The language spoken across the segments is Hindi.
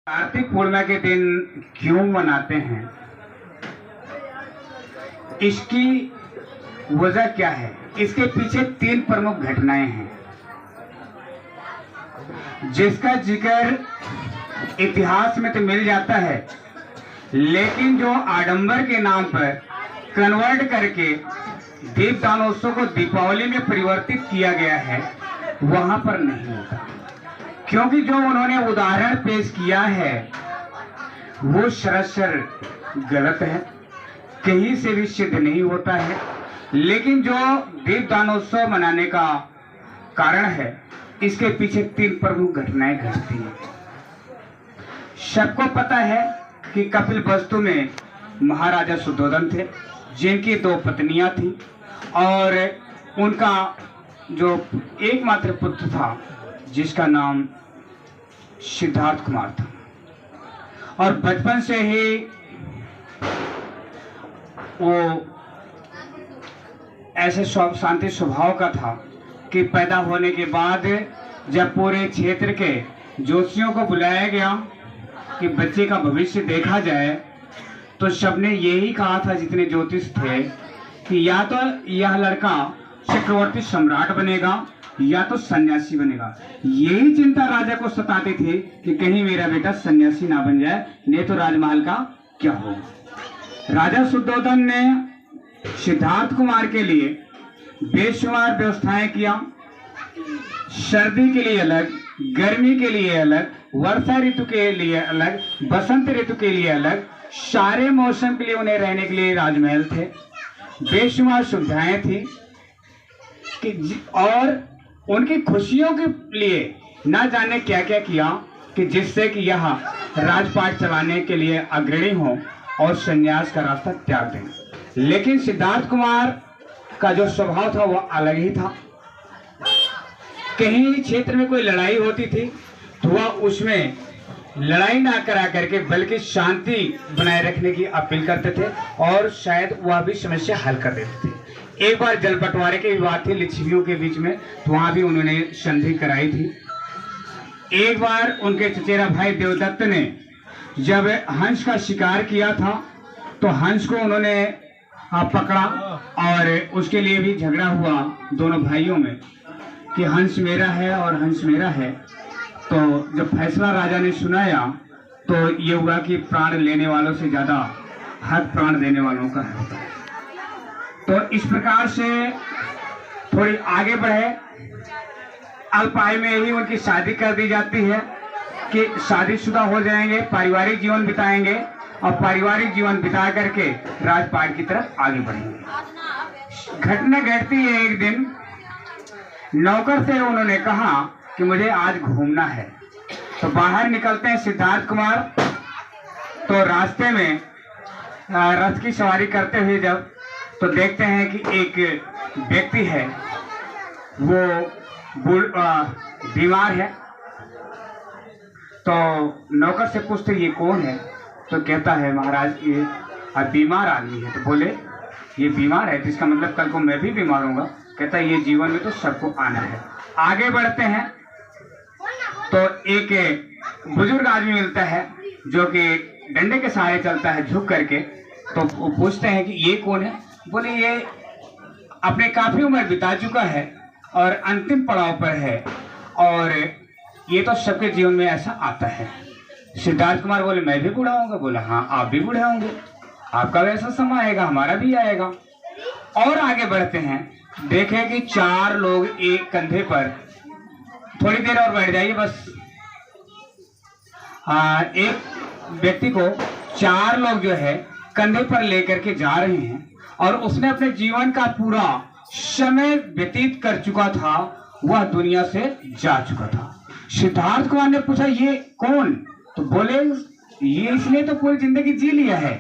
कार्तिक पूर्णिमा के दिन क्यों मनाते हैं, इसकी वजह क्या है? इसके पीछे 3 प्रमुख घटनाएं हैं जिसका जिक्र इतिहास में तो मिल जाता है, लेकिन जो आडंबर के नाम पर कन्वर्ट करके दीपदानोत्सव को दीपावली में परिवर्तित किया गया है वहां पर नहीं होता, क्योंकि जो उन्होंने उदाहरण पेश किया है वो सरासर गलत है, कहीं से भी सिद्ध नहीं होता है। लेकिन जो दीपदानोत्सव मनाने का कारण है, इसके पीछे 3 प्रमुख घटनाएं घटती हैं। सबको पता है कि कपिलवस्तु में महाराजा शुद्धोधन थे, जिनकी 2 पत्नियां थी और उनका जो एकमात्र पुत्र था जिसका नाम सिद्धार्थ कुमार था, और बचपन से ही वो ऐसे शांति स्वभाव का था कि पैदा होने के बाद जब पूरे क्षेत्र के ज्योतिषियों को बुलाया गया कि बच्चे का भविष्य देखा जाए, तो सबने यही कहा था, जितने ज्योतिष थे, कि या तो यह लड़का चक्रवर्ती सम्राट बनेगा या तो सन्यासी बनेगा। यही चिंता राजा को सताती थी कि कहीं मेरा बेटा सन्यासी ना बन जाए, नहीं तो राजमहल का क्या होगा। राजा शुद्धोधन ने सिद्धार्थ कुमार के लिए बेशुमार व्यवस्थाएं किया, सर्दी के लिए अलग, गर्मी के लिए अलग, वर्षा ऋतु के लिए अलग, बसंत ऋतु के लिए अलग, सारे मौसम के लिए उन्हें रहने के लिए राजमहल थे, बेशुमार सुविधाएं थी और उनकी खुशियों के लिए ना जाने क्या क्या किया कि जिससे कि यह राजपाट चलाने के लिए अग्रणी हो और संन्यास का रास्ता त्याग दें। लेकिन सिद्धार्थ कुमार का जो स्वभाव था वह अलग ही था। कहीं क्षेत्र में कोई लड़ाई होती थी तो वह उसमें लड़ाई ना करा करके बल्कि शांति बनाए रखने की अपील करते थे और शायद वह भी समस्या हल कर देते थे। एक बार जल बंटवारे के विवाद थे लिच्छवियों के बीच में, तो वहां भी उन्होंने संधि कराई थी। एक बार उनके चचेरा भाई देवदत्त ने जब हंस का शिकार किया था तो हंस को उन्होंने पकड़ा और उसके लिए भी झगड़ा हुआ दोनों भाइयों में कि हंस मेरा है और हंस मेरा है। तो जब फैसला राजा ने सुनाया तो ये हुआ कि प्राण लेने वालों से ज्यादा हक प्राण देने वालों का है। तो इस प्रकार से थोड़ी आगे बढ़े, अल्प आयु में ही उनकी शादी कर दी जाती है कि शादीशुदा हो जाएंगे, पारिवारिक जीवन बिताएंगे और पारिवारिक जीवन बिता करके राजपाट की तरफ आगे बढ़ेंगे। घटना घटती है, एक दिन नौकर से उन्होंने कहा कि मुझे आज घूमना है, तो बाहर निकलते हैं सिद्धार्थ कुमार। तो रास्ते में रथ की सवारी करते हुए जब तो देखते हैं कि एक व्यक्ति है वो बीमार है। तो नौकर से पूछते ये कौन है, तो कहता है महाराज ये बीमार आदमी है। तो बोले ये बीमार है तो इसका मतलब कल को मैं भी बीमार होऊंगा। कहता है ये जीवन में तो सबको आना है। आगे बढ़ते हैं तो एक बुजुर्ग आदमी मिलता है जो कि डंडे के सहारे चलता है झुक करके। तो वो पूछते हैं कि ये कौन है, बोले ये अपने काफी उम्र बिता चुका है और अंतिम पड़ाव पर है और ये तो सबके जीवन में ऐसा आता है। सिद्धार्थ कुमार बोले मैं भी बूढ़ा होऊंगा। बोला हाँ आप भी बूढ़े होंगे, आपका भी ऐसा समय आएगा, हमारा भी आएगा। और आगे बढ़ते हैं, देखें कि 4 लोग एक कंधे पर, थोड़ी देर और बैठ जाइए बस। एक व्यक्ति को 4 लोग जो है कंधे पर लेकर के जा रहे हैं और उसने अपने जीवन का पूरा समय व्यतीत कर चुका था, वह दुनिया से जा चुका था। सिद्धार्थ कुमार ने पूछा ये कौन, तो बोले ये इसने तो पूरी जिंदगी जी लिया है,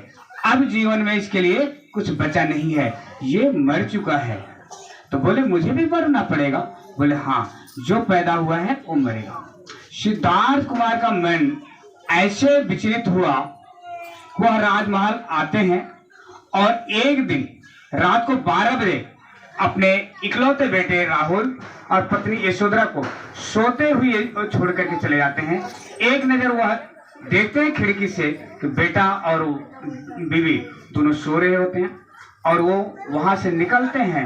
अब जीवन में इसके लिए कुछ बचा नहीं है, ये मर चुका है। तो बोले मुझे भी मरना पड़ेगा। बोले हाँ जो पैदा हुआ है वो मरेगा। सिद्धार्थ कुमार का मन ऐसे विचलित हुआ, वह राजमहल आते हैं और एक दिन रात को 12 बजे अपने इकलौते बेटे राहुल और पत्नी यशोधरा को सोते हुए छोड़ करके चले जाते हैं। एक नजर वह देखते हैं खिड़की से कि बेटा और बीवी दोनों सो रहे होते हैं, और वो वहां से निकलते हैं,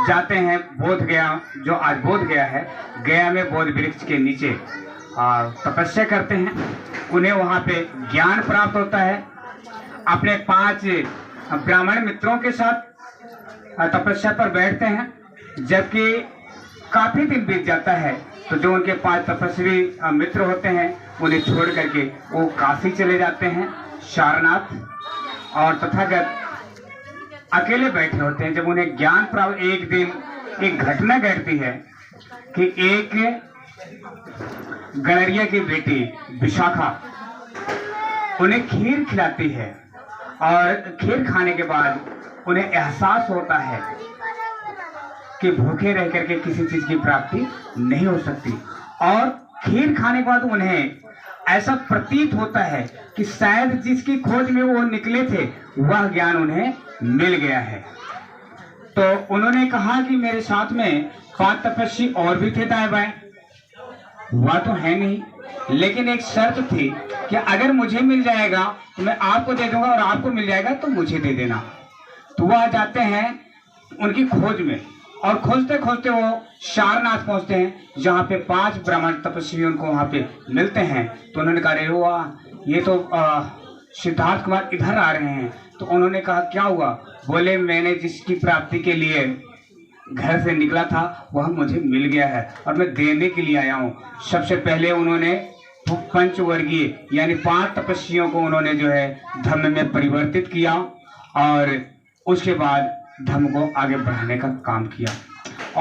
जाते हैं बोध गया, जो आज बोध गया है, गया में बोध वृक्ष के नीचे तपस्या करते हैं। उन्हें वहां पे ज्ञान प्राप्त होता है। अपने 5 ब्राह्मण मित्रों के साथ तपस्या पर बैठते हैं। जबकि काफी दिन बीत जाता है तो जो उनके 5 तपस्वी मित्र होते हैं उन्हें छोड़ करके वो काशी चले जाते हैं, सारनाथ, और तथागत अकेले बैठे होते हैं। जब उन्हें ज्ञान प्राप्त, एक दिन एक घटना घटती है कि एक गणरिया की बेटी विशाखा उन्हें खीर खिलाती है, और खीर खाने के बाद उन्हें एहसास होता है कि भूखे रह करके किसी चीज की प्राप्ति नहीं हो सकती, और खीर खाने के बाद उन्हें ऐसा प्रतीत होता है कि शायद जिसकी खोज में वो निकले थे वह ज्ञान उन्हें मिल गया है। तो उन्होंने कहा कि मेरे साथ में 5 तपस्वी और भी थे दाएं बाएं, वह तो है नहीं, लेकिन एक शर्त थी कि अगर मुझे मिल जाएगा तो मैं आपको दे दूंगा, और आपको मिल जाएगा तो मुझे दे देना। तो वह जाते हैं उनकी खोज में, और खोजते खोजते वो सारनाथ पहुंचते हैं, जहाँ पे 5 ब्राह्मण तपस्वी उनको वहां पे मिलते हैं। तो उन्होंने कहा, अरे वाह, ये तो सिद्धार्थ कुमार इधर आ रहे हैं। तो उन्होंने कहा, क्या हुआ? बोले, मैंने जिसकी प्राप्ति के लिए घर से निकला था वह मुझे मिल गया है, और मैं देने के लिए आया हूँ। सबसे पहले उन्होंने पंचवर्गीय यानी 5 तपस्वियों को उन्होंने जो है धम्म में परिवर्तित किया, और उसके बाद धर्म को आगे बढ़ाने का काम किया।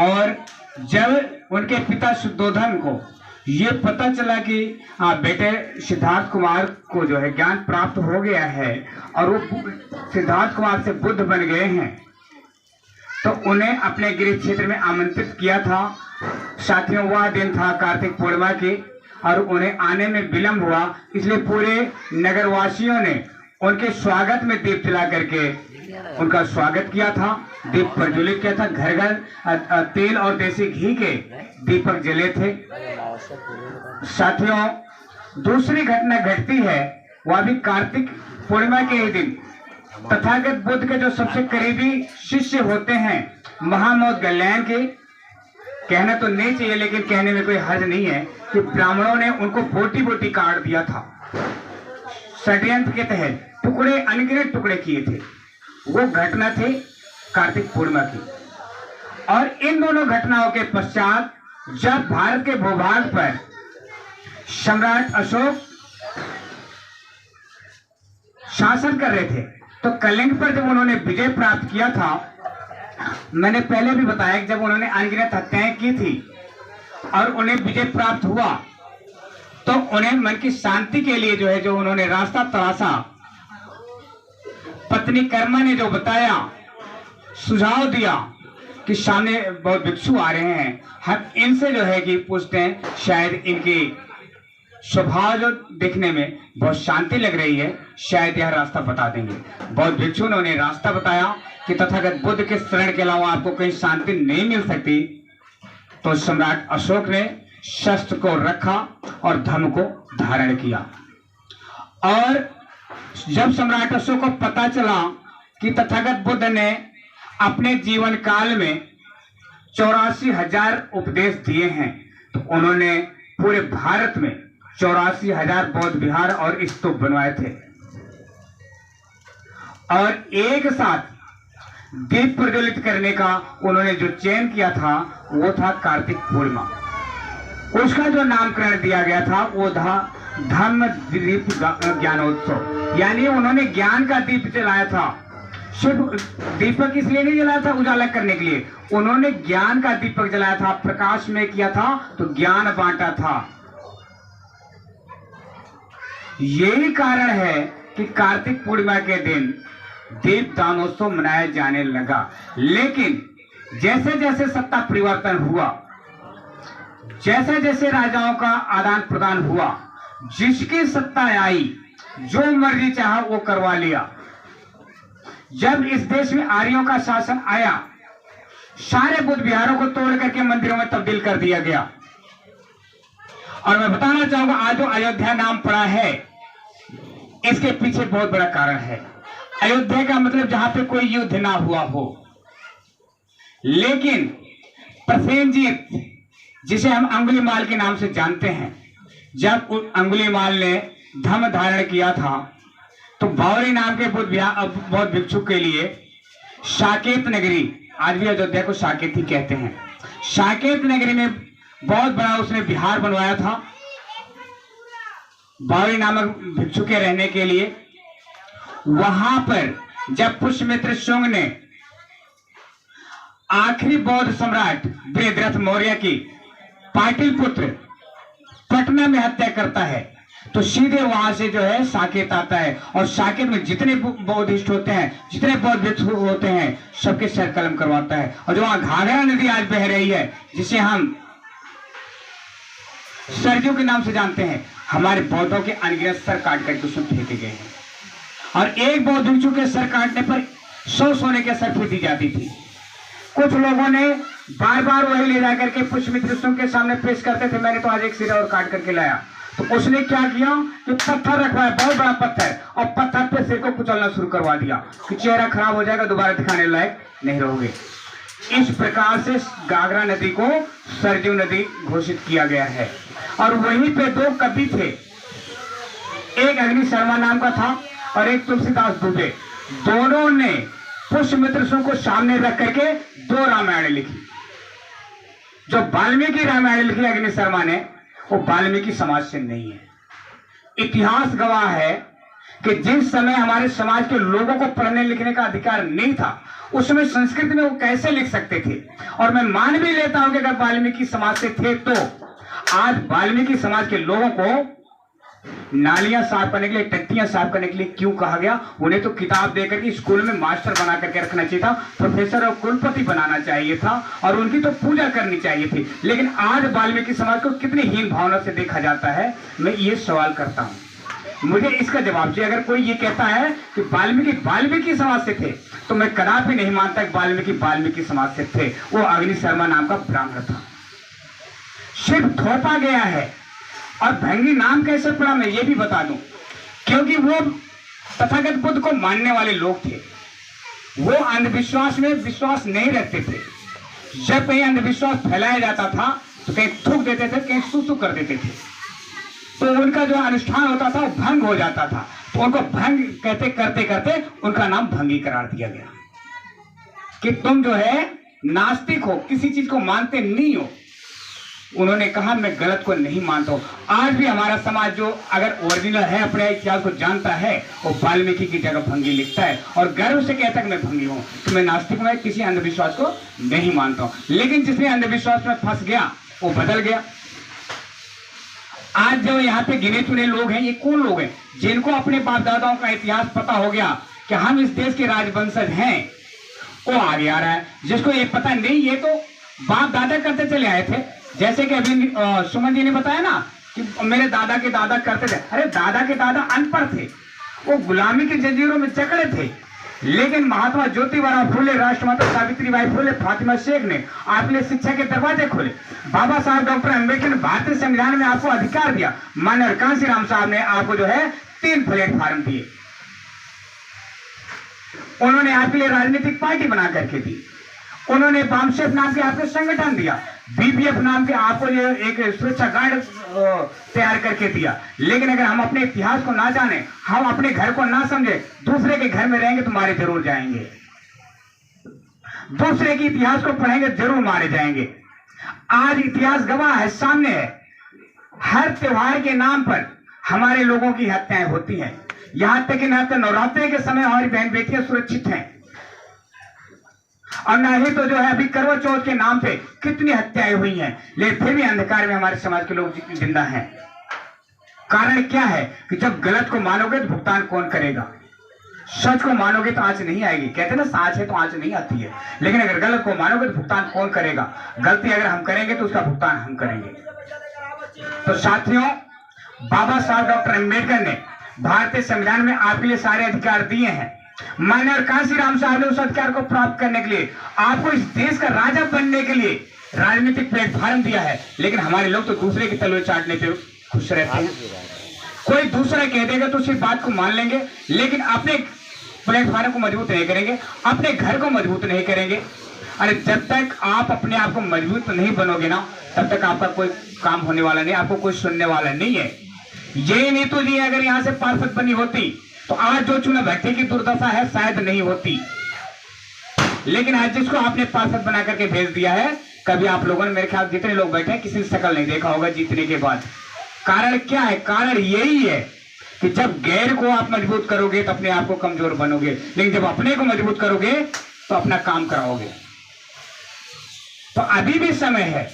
और जब उनके पिता शुद्धोधन को ये पता चला कि बेटे सिद्धार्थ कुमार को जो है ज्ञान प्राप्त हो गया है और वो सिद्धार्थ कुमार से बुद्ध बन गए हैं, तो उन्हें अपने गृह क्षेत्र में आमंत्रित किया था। साथियों, वह दिन था कार्तिक पूर्णिमा की, और उन्हें आने में विलंब हुआ, इसलिए पूरे नगरवासियों ने उनके स्वागत में दीप जला करके उनका स्वागत किया था, दीप प्रज्वलित किया था। घर घर तेल और देसी घी के दीपक जले थे। साथियों, दूसरी घटना घटती है, वह भी कार्तिक पूर्णिमा के ही दिन। तथागत बुद्ध के जो सबसे करीबी शिष्य होते हैं महामौत गल्याण के, कहना तो नहीं चाहिए लेकिन कहने में कोई हर्ज नहीं है कि ब्राह्मणों ने उनको बोटी बोटी काट दिया था। षड्यंत्र के तहत टुकड़े, अनगिनत टुकड़े किए थे। वो घटना थी कार्तिक पूर्णिमा की। और इन दोनों घटनाओं के पश्चात जब भारत के भूभाग पर सम्राट अशोक शासन कर रहे थे, तो कलिंग पर जब उन्होंने विजय प्राप्त किया था, मैंने पहले भी बताया कि जब उन्होंने अनगिनत हत्याएं की थी और उन्हें विजय प्राप्त हुआ, तो उन्हें मन की शांति के लिए जो है जो उन्होंने रास्ता तलाशा। पत्नी कर्मा ने जो बताया, सुझाव दिया कि सामने बहुत भिक्षु आ रहे हैं, हम इनसे जो है कि पूछते हैं, शायद इनकी स्वभाव जो देखने में बहुत शांति लग रही है, शायद यह रास्ता बता देंगे। बहुत भिक्षु ने उन्हें रास्ता बताया कि तथागत बुद्ध के शरण के अलावा आपको कहीं शांति नहीं मिल सकती। तो सम्राट अशोक ने शस्त्र को रखा और धर्म को धारण किया। और जब सम्राट अशोक को पता चला कि तथागत बुद्ध ने अपने जीवन काल में 84,000 उपदेश दिए हैं, तो उन्होंने पूरे भारत में 84,000 बौद्ध विहार और स्तूप बनवाए थे। और एक साथ दीप प्रज्वलित करने का उन्होंने जो चयन किया था वो था कार्तिक पूर्णिमा। उसका जो नामकरण दिया गया था वो था धम्म दीप ज्ञानोत्सव, यानी उन्होंने ज्ञान का दीप जलाया था। सिर्फ दीपक इसलिए नहीं जलाया था उजाला करने के लिए, उन्होंने ज्ञान का दीपक जलाया था, प्रकाश में किया था, तो ज्ञान बांटा था। यही कारण है कि कार्तिक पूर्णिमा के दिन दीप दानोत्सव मनाया जाने लगा। लेकिन जैसे जैसे सत्ता परिवर्तन हुआ, जैसे जैसे राजाओं का आदान प्रदान हुआ, जिसकी सत्ता आई जो मर्जी चाहा वो करवा लिया। जब इस देश में आर्यों का शासन आया, सारे बुद्ध विहारों को तोड़ करके मंदिरों में तब्दील कर दिया गया। और मैं बताना चाहूंगा, आज जो अयोध्या नाम पड़ा है, इसके पीछे बहुत बड़ा कारण है। अयोध्या का मतलब जहां पे कोई युद्ध ना हुआ हो, लेकिन प्रसेनजीत जिसे हम अंगुलीमाल के नाम से जानते हैं, जब अंगुलीमाल ने धर्म धारण किया था तो बावरी नाम के बौद्ध भिक्षुक के लिए साकेत नगरी, आज भी अयोध्या को साकेत ही कहते हैं, साकेत नगरी में बहुत बड़ा उसने विहार बनवाया था बावरी नामक भिक्षु के रहने के लिए। वहां पर जब पुष्यमित्र शुंग ने आखिरी बौद्ध सम्राट बृहद्रथ मौर्य की पाटलिपुत्र पटना में हत्या करता है, तो सीधे वहां से जो है साकेत आता है, और साकेत में जितने बौद्धिस्ट होते हैं, जितने बौद्ध भिक्षु होते हैं, सबके सर कलम करवाता है। और जो वहां घाघरा नदी आज बह रही है, जिसे हम सरजू के नाम से जानते हैं, हमारे बौद्धों के अनगिनत सर काट करके उसमें फेंके गए हैं। और एक बौद्ध भिक्षु के सर काटने पर 100 सोने के सर फेंकी जाती थी। कुछ लोगों ने बार बार वही ले जाकर के पुष्यमित्र शुंग के सामने पेश करते थे, मैंने तो आज एक सिरा और काट करके लाया। तो उसने क्या किया कि पत्थर रखवाया, बहुत बड़ा पत्थर, और पत्थर पे सिर को कुचलना शुरू करवा दिया कि चेहरा खराब हो जाएगा, दोबारा दिखाने लायक नहीं रहोगे। इस प्रकार से घाघरा नदी को सरजू नदी घोषित किया गया है। और वहीं पे 2 कवि थे, एक अग्नि शर्मा नाम का था और एक तुलसीदास दुबे। दोनों ने पुष्यमित्र शुंग को सामने रख करके 2 रामायण लिखी। जो वाल्मीकि रामायण लिखी अग्नि शर्मा ने, वो वाल्मीकि समाज से नहीं है। इतिहास गवाह है कि जिस समय हमारे समाज के लोगों को पढ़ने लिखने का अधिकार नहीं था, उस समय संस्कृत में वो कैसे लिख सकते थे। और मैं मान भी लेता हूं कि अगर वाल्मीकि समाज से थे, तो आज वाल्मीकि समाज के लोगों को नालियां साफ करने के लिए, टट्टियां साफ करने के लिए क्यों कहा गया? उन्हें तो किताब देकर के स्कूल में मास्टर बना करके रखना चाहिए था, प्रोफेसर और कुलपति बनाना चाहिए था, और उनकी तो पूजा करनी चाहिए थी। लेकिन आज वाल्मीकि समाज को कितनी हीन भावना से देखा जाता है, मैं ये सवाल करता हूं, मुझे इसका जवाब चाहिए। अगर कोई ये कहता है कि वाल्मीकि समाज से थे, तो मैं कदापि नहीं मानता कि वाल्मीकि समाज से थे। वो अग्नि शर्मा नाम का ब्राह्मण था। सिर्फ थोपा गया है। और भंगी नाम कैसे पड़ा, मैं ये भी बता दूं, क्योंकि वो तथागत बुद्ध को मानने वाले लोग थे। वो अंधविश्वास में विश्वास नहीं रखते थे। जब कहीं अंधविश्वास फैलाया जाता था तो कहीं थूक देते थे, कहीं सुसु कर देते थे, तो उनका जो अनुष्ठान होता था वो भंग हो जाता था। तो उनको भंग कहते करते करते उनका नाम भंगी करार दिया गया कि तुम जो है नास्तिक हो, किसी चीज को मानते नहीं हो। उन्होंने कहा मैं गलत को नहीं मानता हूं। आज भी हमारा समाज जो अगर ओरिजिनल है, अपने इतिहास को जानता है, वो वाल्मीकि की जगह भंगी लिखता है और गर्व से कहता है कि मैं भंगी हूं, तो मैं नास्तिक हूं, किसी अंधविश्वास को नहीं मानता हूं। लेकिन जिसने अंधविश्वास में फंस गया वो बदल गया। आज जो यहाँ पे गिने चुने लोग हैं, ये कौन लोग हैं? जिनको अपने बाप दादाओं का इतिहास पता हो गया कि हम इस देश के राजवंशज हैं, वो आगे आ रहा है। जिसको ये पता नहीं, ये तो बाप दादा करते चले आए थे। जैसे कि अभी सुमन जी ने बताया ना कि मेरे दादा के दादा करते थे। अरे दादा के दादा अनपढ़ थे, वो गुलामी के जंजीरों में जकड़े थे, लेकिन महात्मा ज्योतिबा फुले, राष्ट्रमाता सावित्रीबाई फुले, फातिमा शेख ने आपके लिए शिक्षा के दरवाजे खोले। बाबा साहब डॉक्टर अम्बेडकर ने भारतीय संविधान में आपको अधिकार दिया। माननीय कांशीराम साहब ने आपको जो है 3 प्लेटफार्म दिए। उन्होंने आपके लिए राजनीतिक पार्टी बना करके दी। उन्होंने बामसेफ नाम के आपको संगठन दिया, बीपीएफ नाम के आपको ये एक सुरक्षा गार्ड तैयार करके दिया। लेकिन अगर हम अपने इतिहास को ना जाने, हम अपने घर को ना समझे, दूसरे के घर में रहेंगे तो मारे जरूर जाएंगे। दूसरे के इतिहास को पढ़ेंगे जरूर मारे जाएंगे। आज इतिहास गवाह है, सामने है। हर त्योहार के नाम पर हमारे लोगों की हत्याएं होती हैं। यहां तक कि न तो नवरात्रि के समय हमारी बहन बेटियां सुरक्षित हैं, और न ही तो जो है अभी करवा चौथ के नाम पे कितनी हत्याएं हुई हैं, लेकिन फिर भी अंधकार में हमारे समाज के लोग जिंदा हैं। कारण क्या है कि जब गलत को मानोगे तो भुगतान कौन करेगा? सच को मानोगे तो आंच नहीं आएगी। कहते ना साच है तो आंच नहीं आती है। लेकिन अगर गलत को मानोगे तो भुगतान कौन करेगा? गलती अगर हम करेंगे तो उसका भुगतान हम करेंगे। तो साथियों, बाबा साहब डॉक्टर अम्बेडकर ने भारतीय संविधान में आपके लिए सारे अधिकार दिए हैं। माननीय कांशीराम साहब ने उस अधिकार को प्राप्त करने के लिए, आपको इस देश का राजा बनने के लिए राजनीतिक प्लेटफॉर्म दिया है। लेकिन हमारे लोग तो दूसरे की तलवे चाटने पे खुश रहते हैं। कोई दूसरा कह देगा तो उसी बात को मान लेंगे, लेकिन अपने प्लेटफॉर्म को मजबूत नहीं करेंगे, अपने घर को मजबूत नहीं करेंगे। अरे जब तक आप अपने आप को मजबूत नहीं बनोगे ना, तब तक आपका कोई काम होने वाला नहीं, आपको कोई सुनने वाला नहीं है। ये नीतू जी अगर यहाँ से पार्षद बनी होती तो आज जो चुनाव भट्टी की दुर्दशा है शायद नहीं होती। लेकिन आज जिसको आपने पार्षद बना करके भेज दिया है, कभी आप लोगों ने, मेरे ख्याल जितने लोग बैठे हैं, किसी ने शकल नहीं देखा होगा जीतने के बाद। कारण क्या है? कारण यही है कि जब गैर को आप मजबूत करोगे तो अपने आप को कमजोर बनोगे, लेकिन जब अपने को मजबूत करोगे तो अपना काम कराओगे। तो अभी भी समय है,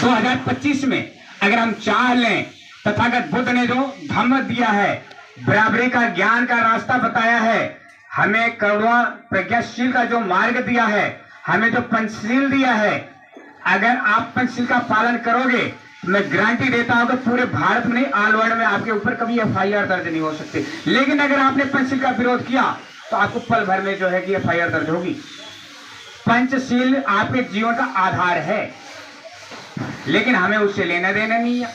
2025 में अगर हम चाह लें, तथागत बुद्ध ने जो धम्म दिया है, बराबरी का ज्ञान का रास्ता बताया है, हमें करुणा प्रज्ञाशील का जो मार्ग दिया है, हमें जो पंचशील दिया है, अगर आप पंचशील का पालन करोगे, मैं गारंटी देता हूं कि पूरे भारत में नहीं, ऑल वर्ल्ड में आपके ऊपर कभी एफआईआर दर्ज नहीं हो सकती। लेकिन अगर आपने पंचशील का विरोध किया तो आपको पल भर में जो है कि एफआईआर दर्ज होगी। पंचशील आपके जीवन का आधार है, लेकिन हमें उससे लेना देना नहीं है।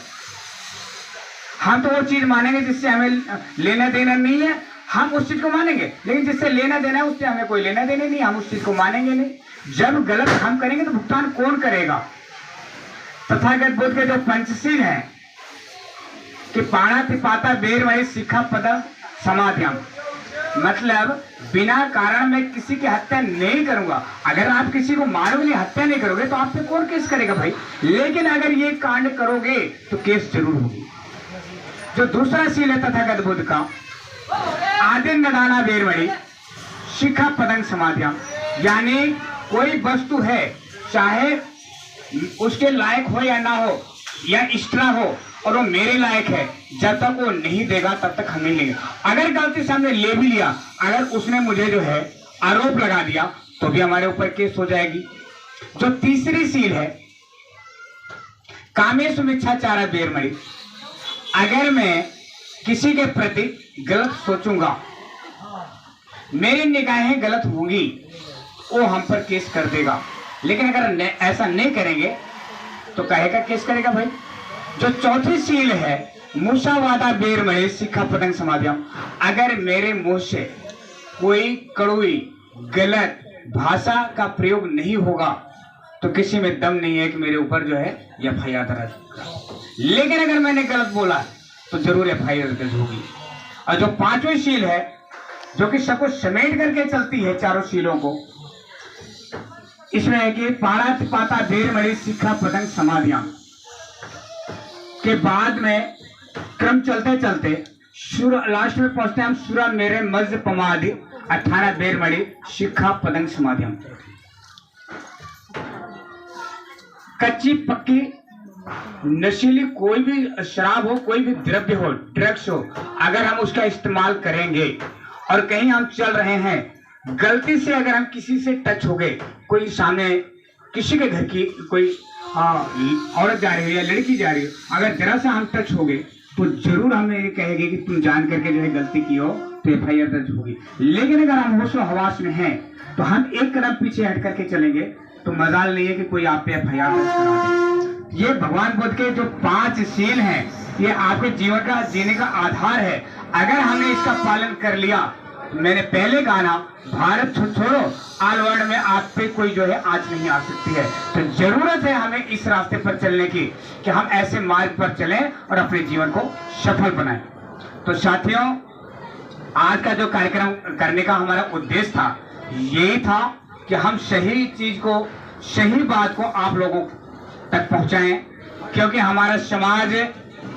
हम तो वो चीज मानेंगे जिससे हमें लेना देना नहीं है, हम उस चीज को मानेंगे, लेकिन जिससे लेना देना है उससे हमें कोई लेना देना नहीं, हम उस चीज को मानेंगे नहीं। जब गलत हम करेंगे तो भुगतान कौन करेगा? तथागत बुद्ध के जो पंचशील है कि पाणा पिपाता बेरमणि शिखा पद समाधियम, मतलब बिना कारण मैं किसी की हत्या नहीं करूंगा। अगर आप किसी को मारोगे, हत्या नहीं करोगे तो आप पे कौन केस करेगा भाई? लेकिन अगर ये कांड करोगे तो केस जरूर होगी। जो दूसरा शील है तथागत बुद्ध का, आदिन नदाना बेरमणि शिखा पदंग समाधियम, यानी कोई वस्तु है, चाहे उसके लायक हो या ना हो, या एक्स्ट्रा हो, और वो मेरे लायक है, जब तक वो नहीं देगा तब तक हम नहीं लेंगे। अगर गलती से हमने ले भी लिया, अगर उसने मुझे जो है आरोप लगा दिया तो भी हमारे ऊपर केस हो जाएगी। जो तीसरी सील है कामेशु मिच्छाचारा बेरमणि, अगर मैं किसी के प्रति गलत सोचूंगा, मेरी निगाहें गलत होंगी, वो हम पर केस कर देगा। लेकिन अगर ऐसा नहीं करेंगे तो कहेगा केस करेगा भाई। जो चौथी सील है मूषावादा बेरमणि शिखा पदंग समाधियम, अगर मेरे मुंह से कोई कड़वी गलत भाषा का प्रयोग नहीं होगा तो किसी में दम नहीं है कि मेरे ऊपर जो है एफआईआर दर्ज। लेकिन अगर मैंने गलत बोला तो जरूर एफआईआर दर्ज होगी। और जो पांचवी सील है, जो कि सबको समेट करके चलती है चारों सीलों को, इसमें है कि पाणा पाता बेरमणि शिखा पदंग समाधियां के बाद में क्रम चलते चलते लास्ट में पहुंचते हैं हम सूरा मेरे मज पमादि 18 बेरमणि शिखा पदंग समाधियां। कच्ची पक्की नशीली कोई भी शराब हो, कोई भी द्रव्य हो, ड्रग्स हो, अगर हम उसका इस्तेमाल करेंगे और कहीं हम चल रहे हैं, गलती से अगर हम किसी से टच हो गए, कोई सामने किसी के घर की कोई औरत जा रही है या लड़की जा रही है, अगर जरा सा हम टच हो गए तो जरूर हमें ये कहेंगे कि तुम जान करके जो है गलती की हो, तो एफआईआर दर्ज होगी। लेकिन अगर हम होशो हवास में हैं तो हम एक कदम पीछे हट करके चलेंगे तो मजाल नहीं है कि कोई आप पे एफआईआर दर्ज करा दे। ये भगवान बुद्ध के जो 5 सील हैं, ये आपके जीवन का जीने का आधार है। अगर हमने इसका पालन कर लिया, मैंने पहले कहा ना, भारत छोड़ो, ऑल वर्ल्ड में आप पे कोई जो है आज नहीं आ सकती है। तो जरूरत है हमें इस रास्ते पर चलने की कि हम ऐसे मार्ग पर चलें और अपने जीवन को सफल बनाएं। तो साथियों, आज का जो कार्यक्रम करने का हमारा उद्देश्य था, यही था कि हम सही चीज को, सही बात को आप लोगों तक पहुंचाएं, क्योंकि हमारा समाज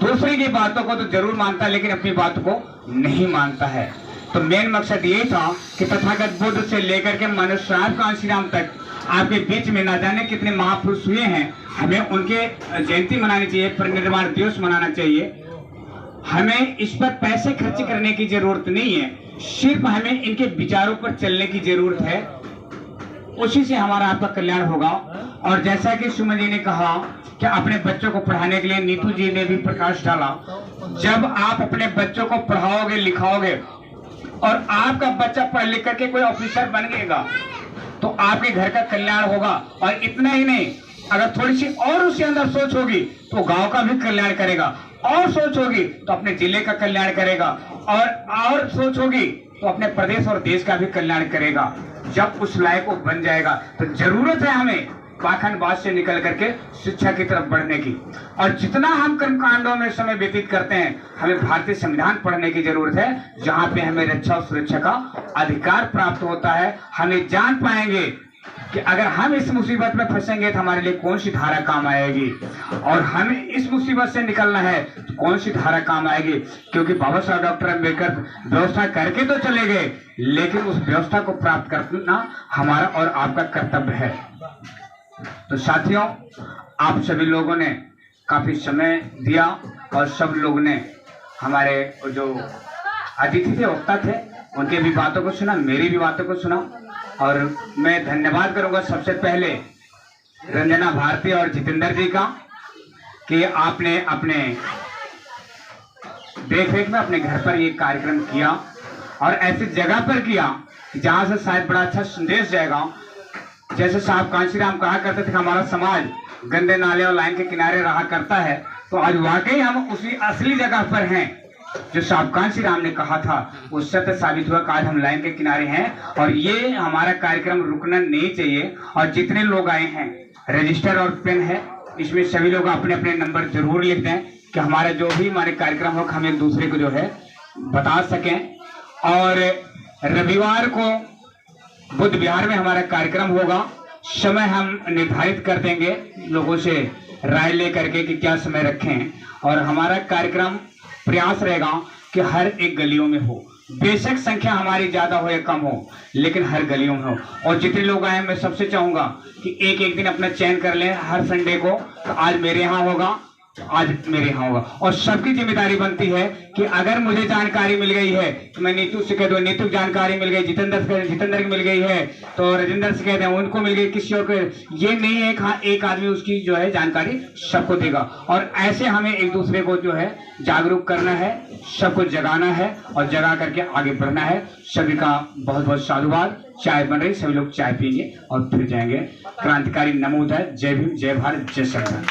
दूसरे की बातों को तो जरूर मानता है लेकिन अपनी बातों को नहीं मानता है। तो मेन मकसद ये था कि तथागत बुद्ध से लेकर के मनुष्य कांशी राम तक आपके बीच में ना जाने कितने महापुरुष हुए हैं। हमें उनके जयंती मनानी चाहिए, परिनिर्वाण दिवस मनाना चाहिए। हमें इस पर पैसे खर्च करने की जरूरत नहीं है, सिर्फ हमें इनके विचारों पर चलने की जरूरत है, उसी से हमारा आपका कल्याण होगा। और जैसा कि सुमन जी ने कहा कि अपने बच्चों को पढ़ाने के लिए नीतू जी ने भी प्रकाश डाला, जब आप अपने बच्चों को पढ़ाओगे लिखाओगे और आपका बच्चा पढ़ लिख करके कोई ऑफिसर बन गएगा तो आपके घर का कल्याण होगा। और इतना ही नहीं, अगर थोड़ी सी और उसके अंदर सोच होगी तो गांव का भी कल्याण करेगा। और सोच होगी तो अपने जिले का कल्याण करेगा, और सोच होगी तो अपने प्रदेश और देश का भी कल्याण करेगा। जब उस लायक वो बन जाएगा तो जरूरत है हमें पाखंडवाद से निकल करके शिक्षा की तरफ बढ़ने की। और जितना हम कर्मकांडों में समय व्यतीत करते हैं, हमें भारतीय संविधान पढ़ने की जरूरत है, जहां पे हमें रक्षा और सुरक्षा का अधिकार प्राप्त होता है। हमें जान पाएंगे कि अगर हम इस मुसीबत में फंसेंगे तो हमारे लिए कौन सी धारा काम आएगी, और हमें इस मुसीबत से निकलना है तो कौन सी धारा काम आएगी। क्योंकि बाबा साहब डॉक्टर अम्बेडकर व्यवस्था करके तो चले गए, लेकिन उस व्यवस्था को प्राप्त करना हमारा और आपका कर्तव्य है। तो साथियों, आप सभी लोगों ने काफी समय दिया और सब लोग ने हमारे जो अतिथि थे, वक्ता थे, उनके भी बातों को सुना, मेरी भी बातों को सुना। और मैं धन्यवाद करूंगा सबसे पहले रंजना भारती और जितेंद्र जी का कि आपने अपने देखरेख में अपने घर पर ये कार्यक्रम किया और ऐसी जगह पर किया जहां से शायद बड़ा अच्छा संदेश जाएगा। जैसे साहब कांशीराम कहा करते थे हमारा समाज गंदे नाले और लाइन के किनारे रहा करता है, तो आज वाकई हम उसी असली जगह पर हैं जो साहब कांशीराम ने कहा था। वो सत्य साबित हुआ कि आज हम लाइन के किनारे हैं और ये हमारा कार्यक्रम रुकना नहीं चाहिए। और जितने लोग आए हैं, रजिस्टर और पेन है, इसमें सभी लोग अपने अपने नंबर जरूर लिख दें कि हमारा जो भी हमारे कार्यक्रम हो हम एक दूसरे को जो है बता सकें। और रविवार को बुद्ध विहार में हमारा कार्यक्रम होगा। समय हम निर्धारित कर देंगे, लोगों से राय लेकर के कि क्या समय रखें। और हमारा कार्यक्रम प्रयास रहेगा कि हर एक गलियों में हो। बेशक संख्या हमारी ज्यादा हो या कम हो, लेकिन हर गलियों में हो। और जितने लोग आए, मैं सबसे चाहूंगा कि एक एक दिन अपना चयन कर लें। हर संडे को तो आज मेरे यहाँ होगा, आज मेरे यहाँ होगा। और सबकी जिम्मेदारी बनती है कि अगर मुझे जानकारी मिल गई है तो मैं नीतू से कह दूं नीतू की जानकारी मिल गई, जितेंद्र की मिल गई है तो राजेंद्र से कह दें उनको मिल गई, किसी और को। ये नहीं है कि एक आदमी उसकी जो है जानकारी सबको देगा। और ऐसे हमें एक दूसरे को जो है जागरूक करना है, सबको जगाना है और जगा करके आगे बढ़ना है। सभी का बहुत बहुत साधुवाद। चाय बन रही, सभी लोग चाय पिएंगे और फिर जाएंगे। क्रांतिकारी नमोदय। जय भीम, जय भारत, जय संविधान।